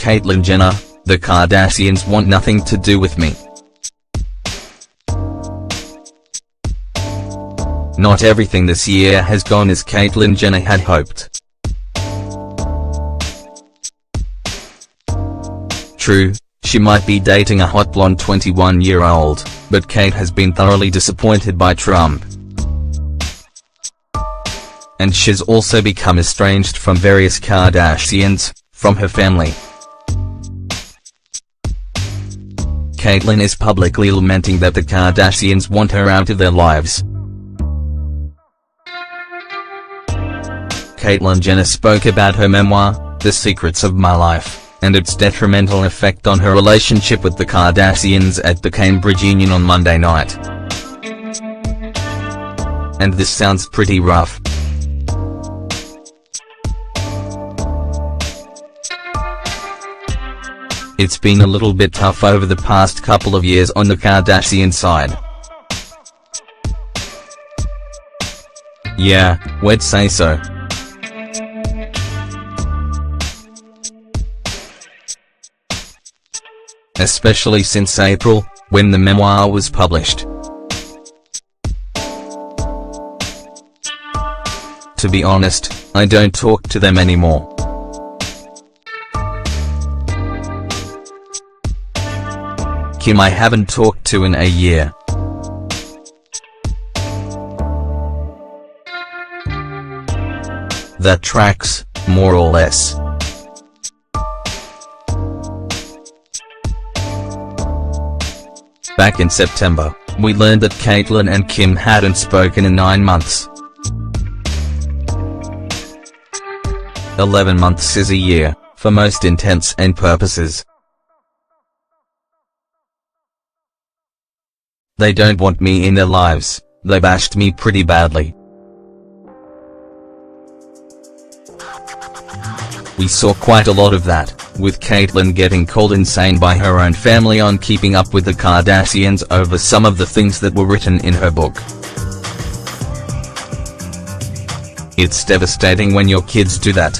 Caitlyn Jenner, "The Kardashians want nothing to do with me. Not everything this year has gone as Caitlyn Jenner had hoped. True, she might be dating a hot blonde 21-year-old, but Kate has been thoroughly disappointed by Trump. And she's also become estranged from various Kardashians, from her family. Caitlyn is publicly lamenting that the Kardashians want her out of their lives. Caitlyn Jenner spoke about her memoir, The Secrets of My Life, and its detrimental effect on her relationship with the Kardashians at the Cambridge Union on Monday night. And this sounds pretty rough. It's been a little bit tough over the past couple of years on the Kardashian side. Yeah, we'd say so. Especially since April, when the memoir was published. To be honest, I don't talk to them anymore. Kim I haven't talked to in a year. That tracks, more or less. Back in September, we learned that Caitlyn and Kim hadn't spoken in 9 months. 11 months is a year, for most intents and purposes. They don't want me in their lives, they bashed me pretty badly. We saw quite a lot of that, with Caitlyn getting called insane by her own family on Keeping Up with the Kardashians over some of the things that were written in her book. It's devastating when your kids do that.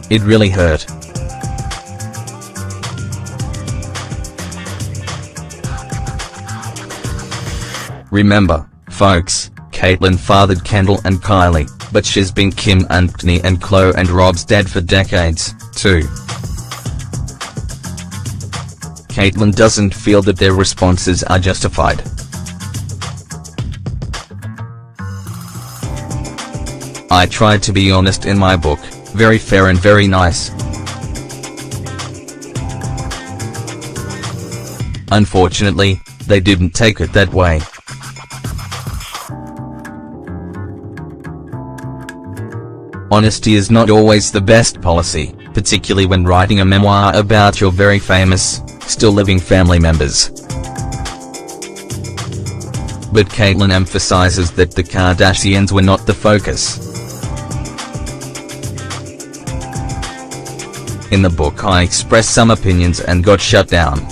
It really hurt. Remember, folks, Caitlyn fathered Kendall and Kylie, but she's been Kim and Kourtney and Khloe and Rob's dad for decades, too. Caitlyn doesn't feel that their responses are justified. I tried to be honest in my book, very fair and very nice. Unfortunately, they didn't take it that way. Honesty is not always the best policy, particularly when writing a memoir about your very famous, still living family members. But Caitlyn emphasizes that the Kardashians were not the focus. In the book I expressed some opinions and got shut down.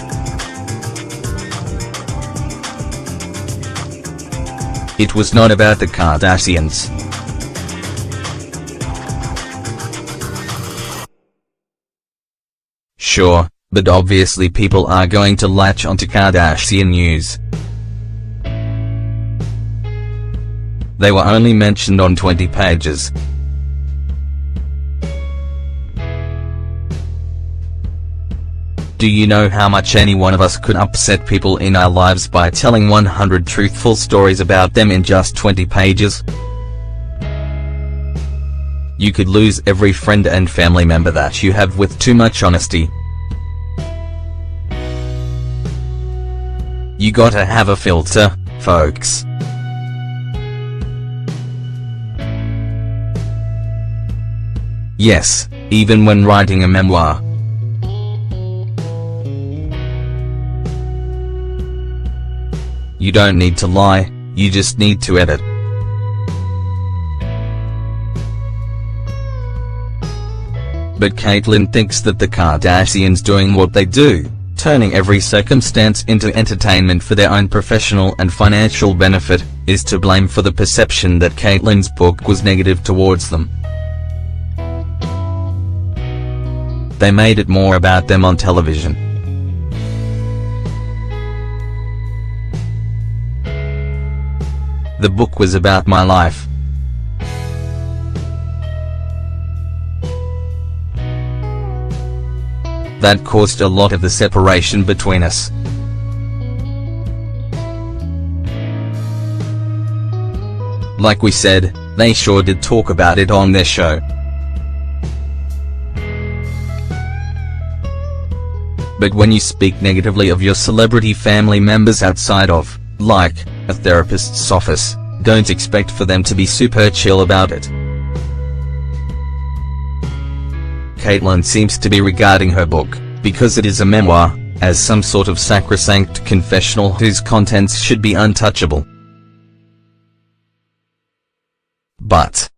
It was not about the Kardashians. Sure, but obviously people are going to latch onto Kardashian news. They were only mentioned on 20 pages. Do you know how much any one of us could upset people in our lives by telling 100 truthful stories about them in just 20 pages? You could lose every friend and family member that you have with too much honesty. You gotta have a filter, folks. Yes, even when writing a memoir. You don't need to lie, you just need to edit. But Caitlyn thinks that the Kardashians doing what they do, turning every circumstance into entertainment for their own professional and financial benefit, is to blame for the perception that Caitlyn's book was negative towards them. They made it more about them on television. The book was about my life. That caused a lot of the separation between us. Like we said, they sure did talk about it on their show. But when you speak negatively of your celebrity family members outside of, like, a therapist's office, don't expect for them to be super chill about it. Caitlyn seems to be regarding her book, because it is a memoir, as some sort of sacrosanct confessional whose contents should be untouchable. But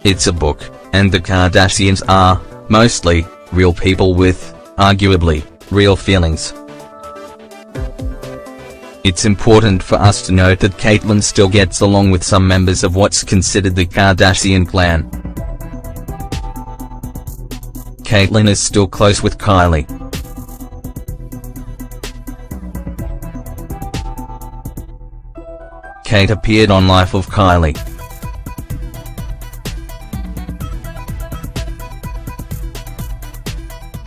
it's a book, and the Kardashians are, mostly, real people with, arguably, real feelings. It's important for us to note that Caitlyn still gets along with some members of what's considered the Kardashian clan. Caitlyn is still close with Kylie. Kate appeared on Life of Kylie.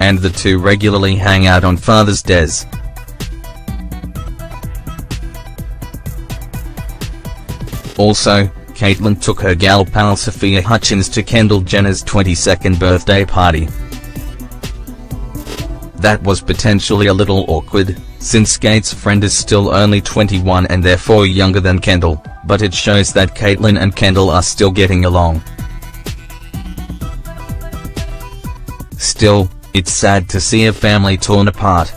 And the two regularly hang out on Father's Days. Also, Caitlyn took her gal pal Sophia Hutchins to Kendall Jenner's 22nd birthday party. That was potentially a little awkward, since Kate's friend is still only 21 and therefore younger than Kendall, but it shows that Caitlyn and Kendall are still getting along. Still, it's sad to see a family torn apart.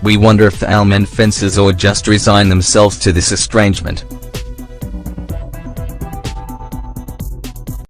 We wonder if the Almen fences or just resign themselves to this estrangement.